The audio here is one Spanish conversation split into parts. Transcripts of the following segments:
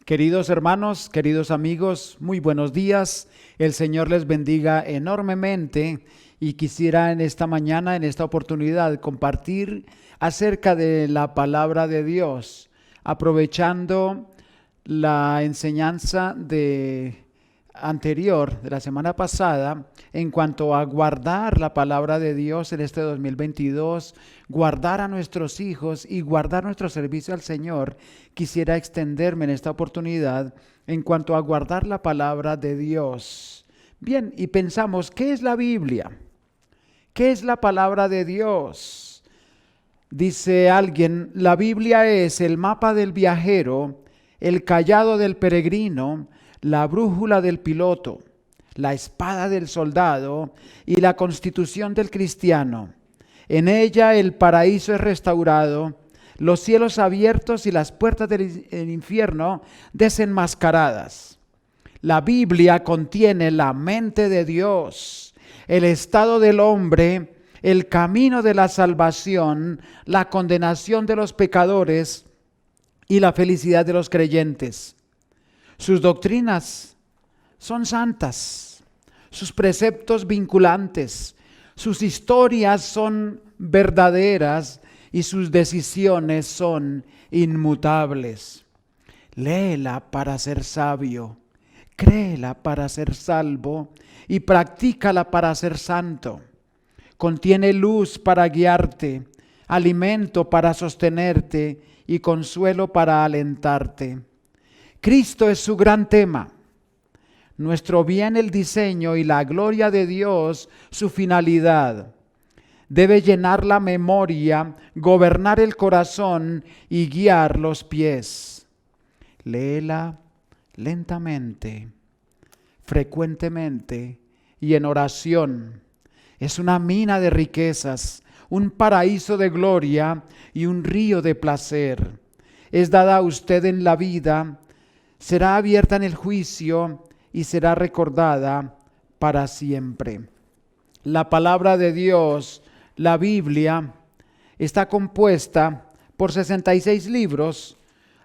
Queridos hermanos, queridos amigos, muy buenos días. El Señor les bendiga enormemente y quisiera en esta mañana, en esta oportunidad, compartir acerca de la palabra de Dios, aprovechando la enseñanza anterior de la semana pasada en cuanto a guardar la palabra de Dios en este 2022, guardar a nuestros hijos y guardar nuestro servicio al Señor. Quisiera extenderme en esta oportunidad en cuanto a guardar la palabra de Dios. Bien, y pensamos, ¿qué es la Biblia? ¿Qué es la palabra de Dios? Dice alguien, la Biblia es el mapa del viajero, el cayado del peregrino, la brújula del piloto, la espada del soldado y la constitución del cristiano. En ella el paraíso es restaurado, los cielos abiertos y las puertas del infierno desenmascaradas. La Biblia contiene la mente de Dios, el estado del hombre, el camino de la salvación, la condenación de los pecadores y la felicidad de los creyentes. Sus doctrinas son santas, sus preceptos vinculantes, sus historias son verdaderas y sus decisiones son inmutables. Léela para ser sabio, créela para ser salvo y practícala para ser santo. Contiene luz para guiarte, alimento para sostenerte y consuelo para alentarte. Cristo es su gran tema, nuestro bien el diseño y la gloria de Dios su finalidad. Debe llenar la memoria, gobernar el corazón y guiar los pies. Léela lentamente, frecuentemente y en oración. Es una mina de riquezas, un paraíso de gloria y un río de placer. Es dada a usted en la vida, será abierta en el juicio y será recordada para siempre. La palabra de Dios, la Biblia, está compuesta por 66 libros.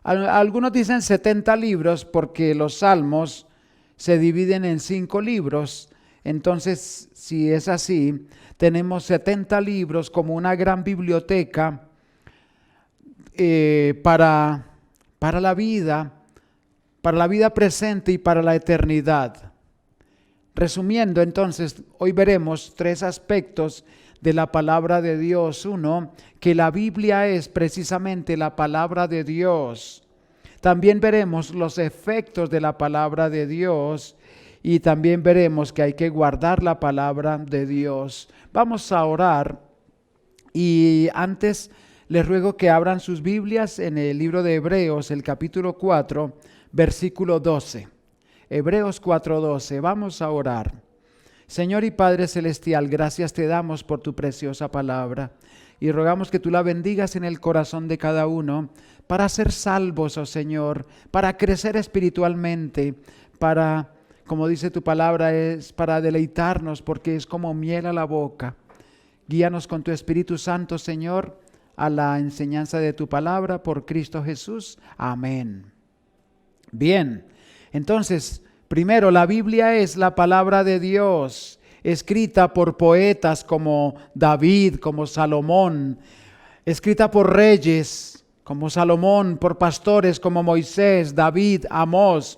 Algunos dicen 70 libros porque los salmos se dividen en 5 libros. Entonces, si es así, tenemos 70 libros como una gran biblioteca para la vida presente y para la eternidad. Resumiendo, entonces, hoy veremos 3 aspectos de la palabra de Dios. Uno, que la Biblia es precisamente la palabra de Dios. También veremos los efectos de la palabra de Dios y también veremos que hay que guardar la palabra de Dios. Vamos a orar y antes les ruego que abran sus Biblias en el libro de Hebreos, el capítulo 4, versículo 12. Hebreos 4:12. Vamos a orar. Señor y Padre Celestial, gracias te damos por tu preciosa palabra y rogamos que tú la bendigas en el corazón de cada uno para ser salvos, oh Señor, para crecer espiritualmente, para, como dice tu palabra, es para deleitarnos porque es como miel a la boca. Guíanos con tu Espíritu Santo, Señor, a la enseñanza de tu palabra por Cristo Jesús. Amén. Bien, entonces, primero, la Biblia es la palabra de Dios, escrita por poetas como David, como Salomón, escrita por reyes como Salomón, por pastores como Moisés, David, Amós,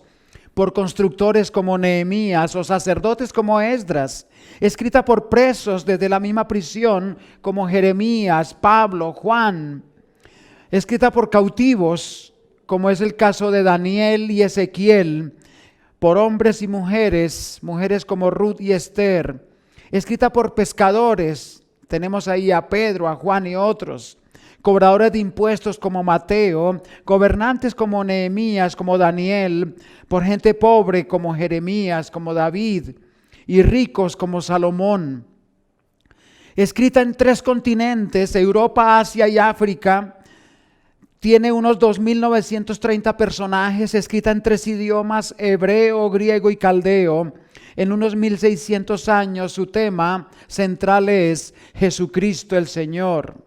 por constructores como Nehemías o sacerdotes como Esdras, escrita por presos desde la misma prisión como Jeremías, Pablo, Juan, escrita por cautivos como es el caso de Daniel y Ezequiel, por hombres y mujeres como Ruth y Esther, escrita por pescadores, tenemos ahí a Pedro, a Juan y otros, cobradores de impuestos como Mateo, gobernantes como Nehemías, como Daniel, por gente pobre como Jeremías, como David, y ricos como Salomón. Escrita en 3 continentes, Europa, Asia y África. Tiene unos 2.930 personajes, escrita en 3 idiomas, hebreo, griego y caldeo. En unos 1.600 años su tema central es Jesucristo el Señor.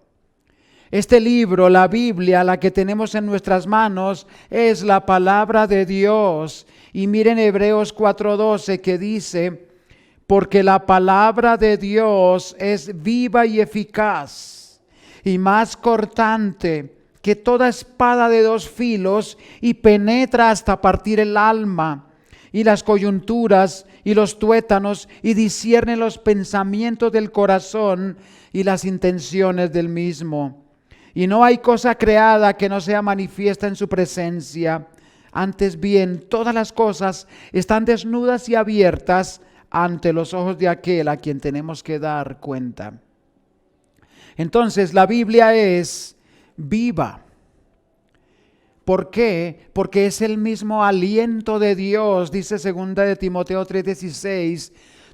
Este libro, la Biblia, la que tenemos en nuestras manos, es la palabra de Dios. Y miren Hebreos 4:12 que dice, porque la palabra de Dios es viva y eficaz y más cortante que toda espada de dos filos y penetra hasta partir el alma y las coyunturas y los tuétanos y discierne los pensamientos del corazón y las intenciones del mismo. Y no hay cosa creada que no sea manifiesta en su presencia. Antes bien, todas las cosas están desnudas y abiertas ante los ojos de aquel a quien tenemos que dar cuenta. Entonces, la Biblia es viva. ¿Por qué? Porque es el mismo aliento de Dios, dice 2 de Timoteo 3:16.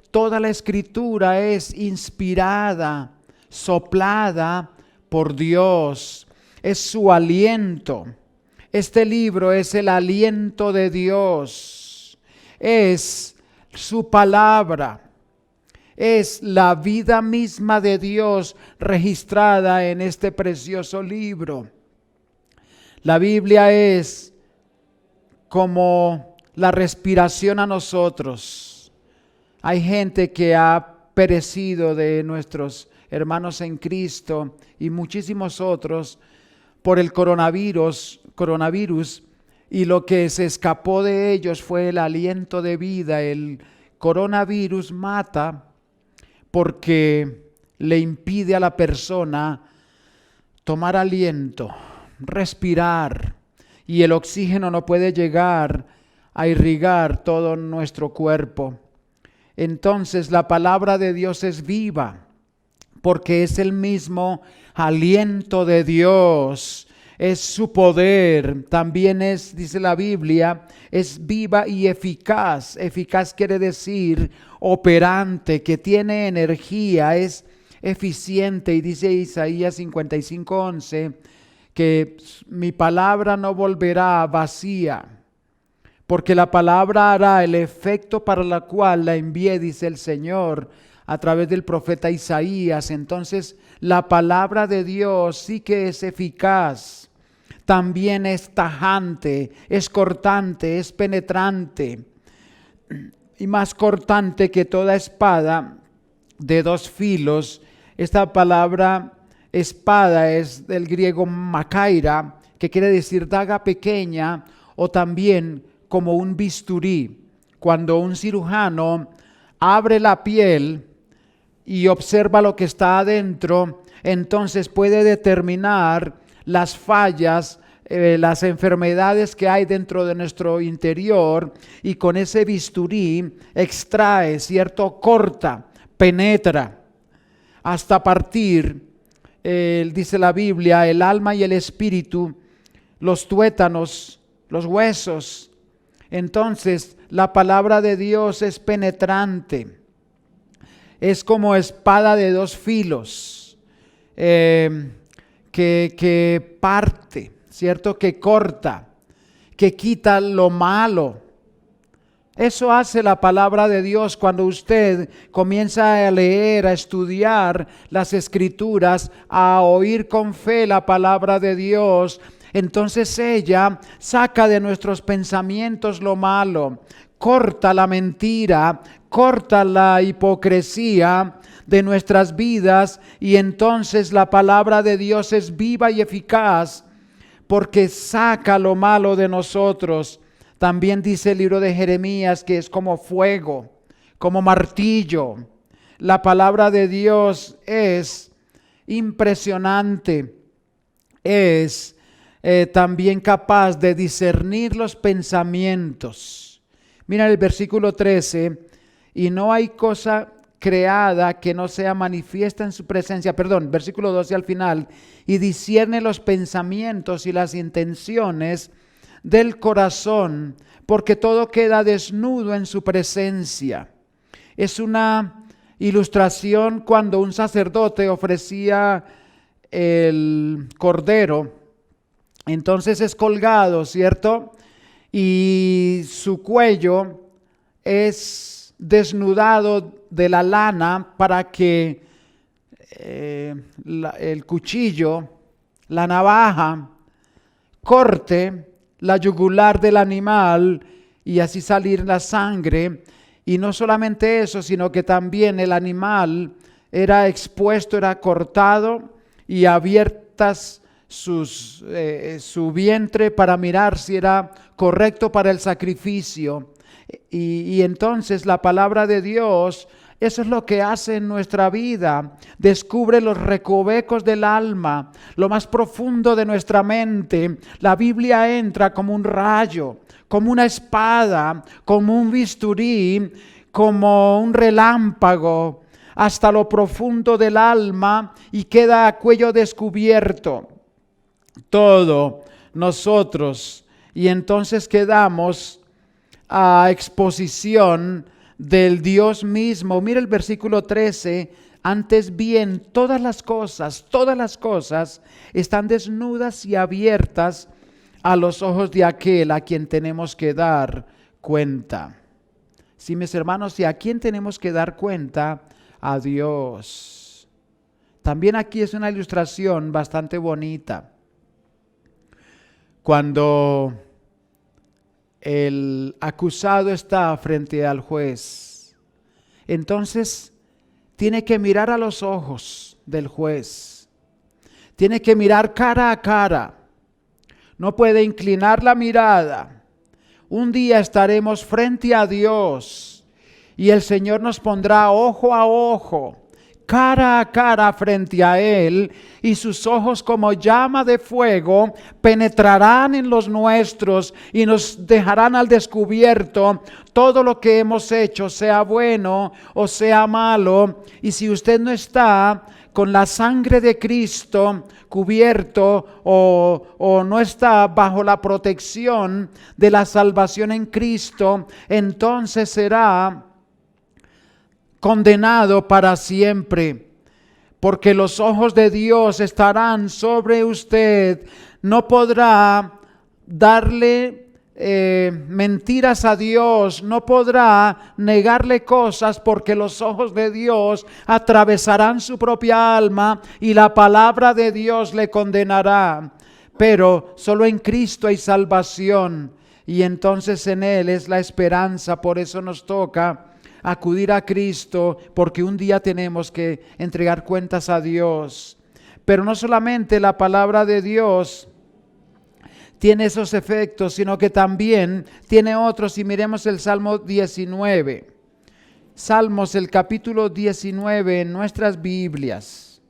Toda la escritura es inspirada, soplada por Dios. Es su aliento. Este libro es el aliento de Dios. Es su palabra. Es la vida misma de Dios registrada en este precioso libro. La Biblia es como la respiración a nosotros. Hay gente que ha perecido de nuestros hermanos en Cristo y muchísimos otros por el coronavirus, y lo que se escapó de ellos fue el aliento de vida. El coronavirus mata porque le impide a la persona tomar aliento, respirar, y el oxígeno no puede llegar a irrigar todo nuestro cuerpo. Entonces la palabra de Dios es viva, porque es el mismo aliento de Dios, es su poder. También es, dice la Biblia, es viva y eficaz. Eficaz quiere decir operante, que tiene energía, es eficiente. Y dice Isaías 55:11 que mi palabra no volverá vacía, porque la palabra hará el efecto para la cual la envié, dice el Señor a través del profeta Isaías. Entonces la palabra de Dios sí que es eficaz, también es tajante, es cortante, es penetrante y más cortante que toda espada de dos filos. Esta palabra espada es del griego makaira, que quiere decir daga pequeña, o también como un bisturí. Cuando un cirujano abre la piel y observa lo que está adentro, entonces puede determinar las fallas, las enfermedades que hay dentro de nuestro interior, y con ese bisturí extrae, ¿cierto? Corta, penetra hasta partir, dice la Biblia, el alma y el espíritu, los tuétanos, los huesos. Entonces la palabra de Dios es penetrante, es como espada de dos filos, que parte, ¿cierto? Que corta, que quita lo malo. Eso hace la palabra de Dios cuando usted comienza a leer, a estudiar las Escrituras, a oír con fe la palabra de Dios. Entonces ella saca de nuestros pensamientos lo malo, corta la mentira, corta la hipocresía de nuestras vidas, y entonces la palabra de Dios es viva y eficaz porque saca lo malo de nosotros. También dice el libro de Jeremías que es como fuego, como martillo. La palabra de Dios es impresionante, es también capaz de discernir los pensamientos. Mira el versículo 13, y no hay cosa creada que no sea manifiesta en su presencia. Perdón, versículo 12 al final, y discierne los pensamientos y las intenciones del corazón, porque todo queda desnudo en su presencia. Es una ilustración cuando un sacerdote ofrecía el cordero, entonces es colgado, ¿cierto? Y su cuello es desnudado de la lana para que el cuchillo la navaja corte la yugular del animal y así salir la sangre. Y no solamente eso, sino que también el animal era expuesto, era cortado y abiertas su vientre para mirar si era correcto para el sacrificio. Y entonces la palabra de Dios, eso es lo que hace en nuestra vida. Descubre los recovecos del alma, lo más profundo de nuestra mente. La Biblia entra como un rayo, como una espada, como un bisturí, como un relámpago, hasta lo profundo del alma y queda a cuello descubierto todo nosotros. Y entonces quedamos a exposición del Dios mismo. Mira el versículo 13. Antes bien, todas las cosas están desnudas y abiertas a los ojos de aquel a quien tenemos que dar cuenta. Sí, mis hermanos, ¿y a quién tenemos que dar cuenta? A Dios. También aquí es una ilustración bastante bonita. Cuando el acusado está frente al juez, entonces tiene que mirar a los ojos del juez. Tiene que mirar cara a cara. No puede inclinar la mirada. Un día estaremos frente a Dios y el Señor nos pondrá ojo a ojo, cara a cara frente a Él, y sus ojos como llama de fuego penetrarán en los nuestros y nos dejarán al descubierto todo lo que hemos hecho, sea bueno o sea malo. Y si usted no está con la sangre de Cristo cubierto o no está bajo la protección de la salvación en Cristo, entonces será condenado para siempre, porque los ojos de Dios estarán sobre usted. No podrá darle mentiras a Dios, no podrá negarle cosas, porque los ojos de Dios atravesarán su propia alma y la palabra de Dios le condenará. Pero solo en Cristo hay salvación y entonces en Él es la esperanza. Por eso nos toca acudir a Cristo, porque un día tenemos que entregar cuentas a Dios. Pero no solamente la palabra de Dios tiene esos efectos, sino que también tiene otros. Y miremos el Salmo 19. Salmos, el capítulo 19 en nuestras Biblias.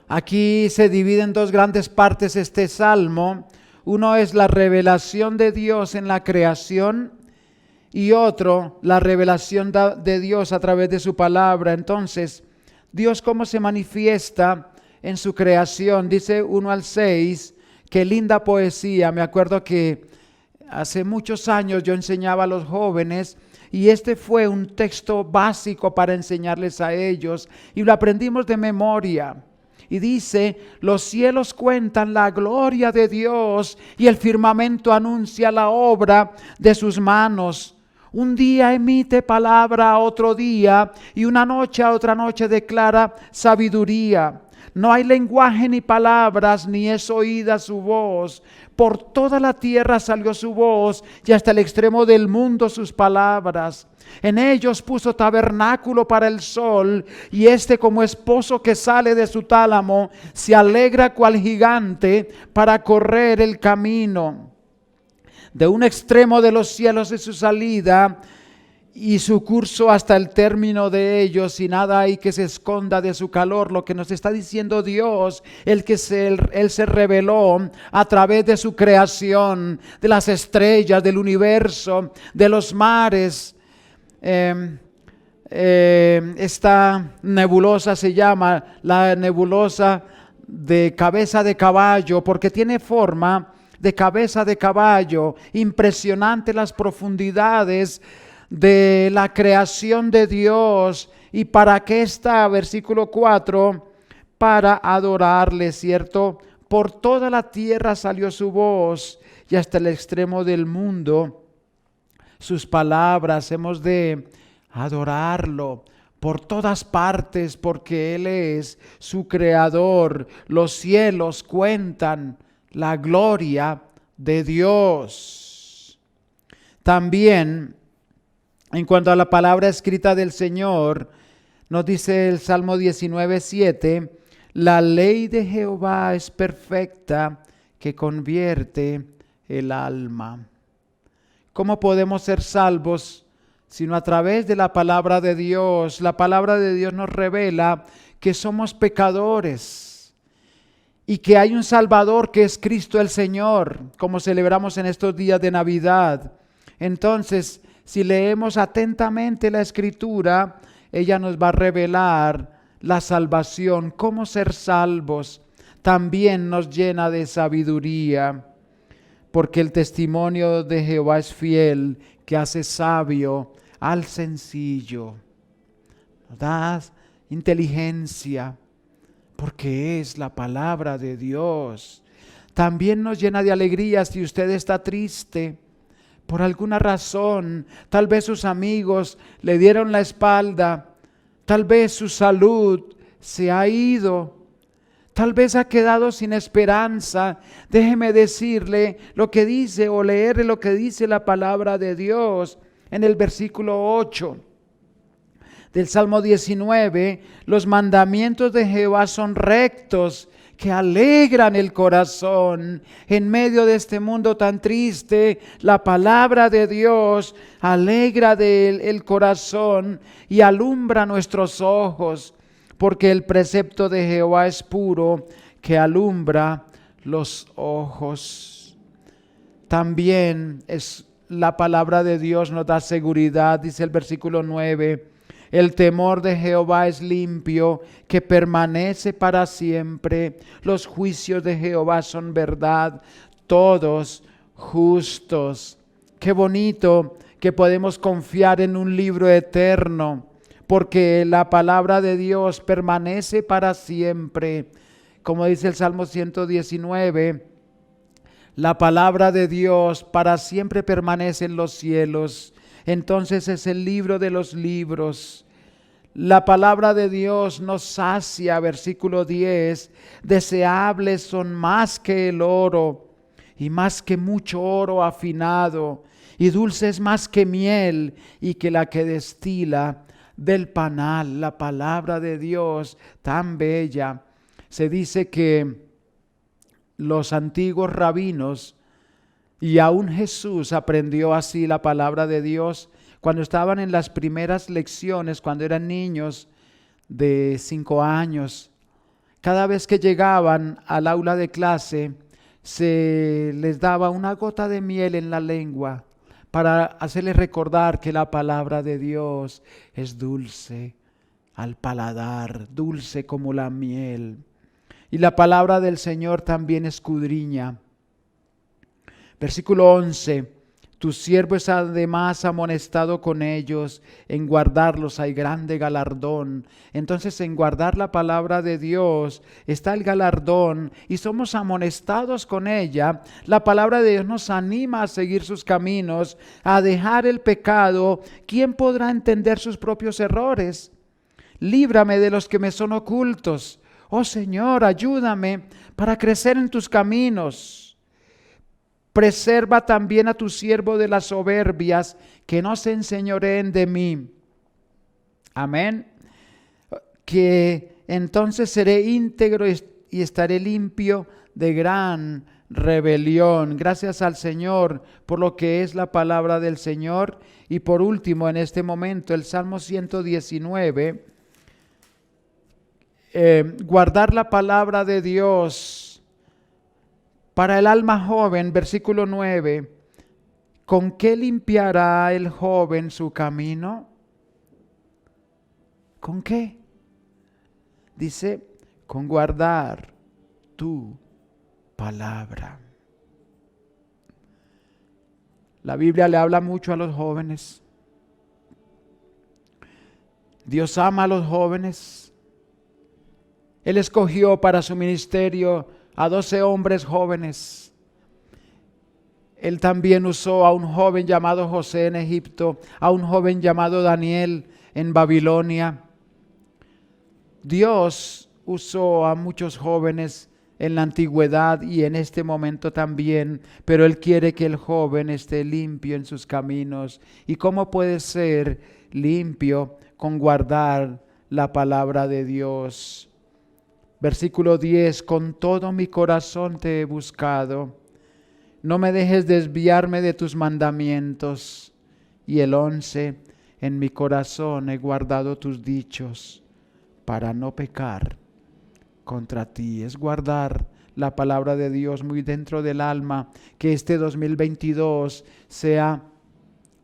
Aquí se divide en dos grandes partes este salmo. Uno es la revelación de Dios en la creación y otro, la revelación de Dios a través de su palabra. Entonces, Dios cómo se manifiesta en su creación. Dice 1 al 6, qué linda poesía. Me acuerdo que hace muchos años yo enseñaba a los jóvenes y este fue un texto básico para enseñarles a ellos y lo aprendimos de memoria. Y dice, los cielos cuentan la gloria de Dios y el firmamento anuncia la obra de sus manos. Un día emite palabra a otro día y una noche a otra noche declara sabiduría. No hay lenguaje ni palabras, ni es oída su voz. Por toda la tierra salió su voz y hasta el extremo del mundo sus palabras. En ellos puso tabernáculo para el sol y este como esposo que sale de su tálamo se alegra cual gigante para correr el camino. De un extremo de los cielos es su salida y su curso hasta el término de ellos, y nada hay que se esconda de su calor. Lo que nos está diciendo Dios, Él se reveló a través de su creación, de las estrellas, del universo, de los mares. Esta nebulosa se llama la nebulosa de cabeza de caballo, porque tiene forma de cabeza de caballo. Impresionante las profundidades de la creación de Dios. ¿Y para qué está? Versículo 4, para adorarle, ¿cierto? Por toda la tierra salió su voz y hasta el extremo del mundo sus palabras. Hemos de adorarlo por todas partes, porque Él es su creador. Los cielos cuentan la gloria de Dios. También, en cuanto a la palabra escrita del Señor, nos dice el Salmo 19:7, la ley de Jehová es perfecta, que convierte el alma. ¿Cómo podemos ser salvos? Sino a través de la palabra de Dios. La palabra de Dios nos revela que somos pecadores y que hay un Salvador que es Cristo el Señor, como celebramos en estos días de Navidad. Entonces, si leemos atentamente la Escritura, ella nos va a revelar la salvación, cómo ser salvos. También nos llena de sabiduría, porque el testimonio de Jehová es fiel, que hace sabio al sencillo. Nos da inteligencia, porque es la palabra de Dios. También nos llena de alegría si usted está triste por alguna razón. Tal vez sus amigos le dieron la espalda, tal vez su salud se ha ido, tal vez ha quedado sin esperanza. Déjeme decirle lo que dice o leerle lo que dice la palabra de Dios en el versículo 8 del Salmo 19. Los mandamientos de Jehová son rectos, que alegran el corazón. En medio de este mundo tan triste, la palabra de Dios alegra el corazón y alumbra nuestros ojos, porque el precepto de Jehová es puro, que alumbra los ojos. También la palabra de Dios nos da seguridad, dice el versículo 9. El temor de Jehová es limpio, que permanece para siempre. Los juicios de Jehová son verdad, todos justos. Qué bonito que podemos confiar en un libro eterno, porque la palabra de Dios permanece para siempre. Como dice el Salmo 119, la palabra de Dios para siempre permanece en los cielos. Entonces es el libro de los libros. La palabra de Dios nos sacia, versículo 10, deseables son más que el oro y más que mucho oro afinado, y dulces más que miel y que la que destila del panal. La palabra de Dios tan bella. Se dice que los antiguos rabinos y aún Jesús aprendió así la palabra de Dios cuando estaban en las primeras lecciones, cuando eran niños de 5 años. Cada vez que llegaban al aula de clase, se les daba una gota de miel en la lengua para hacerles recordar que la palabra de Dios es dulce al paladar, dulce como la miel. Y la palabra del Señor también escudriña. Versículo 11. Tu siervo es además amonestado con ellos, en guardarlos hay grande galardón. Entonces, en guardar la palabra de Dios está el galardón y somos amonestados con ella. La palabra de Dios nos anima a seguir sus caminos, a dejar el pecado. ¿Quién podrá entender sus propios errores? Líbrame de los que me son ocultos. Oh Señor, ayúdame para crecer en tus caminos. Preserva también a tu siervo de las soberbias, que no se enseñoreen de mí. Amén. Que entonces seré íntegro y estaré limpio de gran rebelión. Gracias al Señor por lo que es la palabra del Señor. Y por último, en este momento, el Salmo 119. Guardar la palabra de Dios. Para el alma joven, versículo 9, ¿con qué limpiará el joven su camino? ¿Con qué? Dice, con guardar tu palabra. La Biblia le habla mucho a los jóvenes. Dios ama a los jóvenes. Él escogió para su ministerio a 12 hombres jóvenes. Él también usó a un joven llamado José en Egipto, a un joven llamado Daniel en Babilonia. Dios usó a muchos jóvenes en la antigüedad y en este momento también, pero Él quiere que el joven esté limpio en sus caminos. ¿Y cómo puede ser limpio? Con guardar la palabra de Dios. Versículo 10, con todo mi corazón te he buscado, no me dejes desviarme de tus mandamientos. Y el 11, en mi corazón he guardado tus dichos para no pecar contra ti. Es guardar la palabra de Dios muy dentro del alma. Que este 2022 sea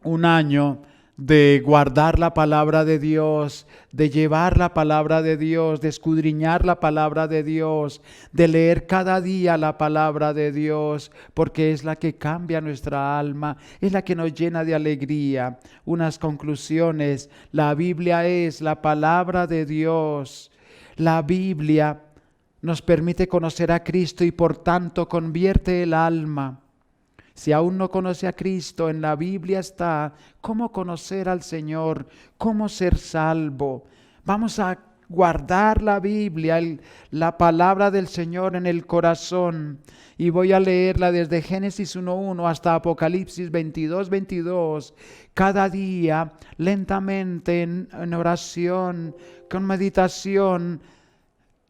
un año de guardar la palabra de Dios, de llevar la palabra de Dios, de escudriñar la palabra de Dios, de leer cada día la palabra de Dios, porque es la que cambia nuestra alma, es la que nos llena de alegría. Unas conclusiones: la Biblia es la palabra de Dios. La Biblia nos permite conocer a Cristo y por tanto convierte el alma. Si aún no conoce a Cristo, en la Biblia está cómo conocer al Señor, cómo ser salvo. Vamos a guardar la Biblia, la palabra del Señor en el corazón. Y voy a leerla desde Génesis 1:1 hasta Apocalipsis 22:22. Cada día, lentamente, en oración, con meditación,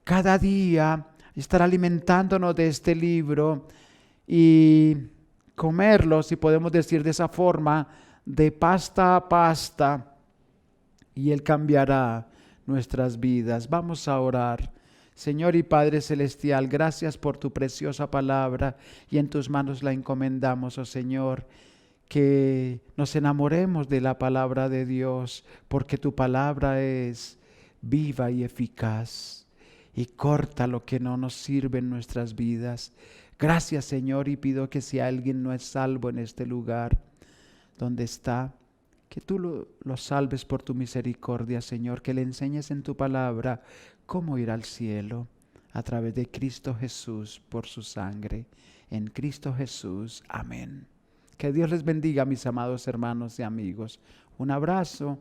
cada día estar alimentándonos de este libro y comerlo, si podemos decir de esa forma, de pasta a pasta, y Él cambiará nuestras vidas. Vamos a orar. Señor y Padre Celestial, gracias por tu preciosa palabra y en tus manos la encomendamos, oh Señor, que nos enamoremos de la palabra de Dios, porque tu palabra es viva y eficaz y corta lo que no nos sirve en nuestras vidas. Gracias, Señor, y pido que si alguien no es salvo en este lugar donde está, que tú lo salves por tu misericordia, Señor, que le enseñes en tu palabra cómo ir al cielo a través de Cristo Jesús por su sangre. En Cristo Jesús. Amén. Que Dios les bendiga, mis amados hermanos y amigos. Un abrazo.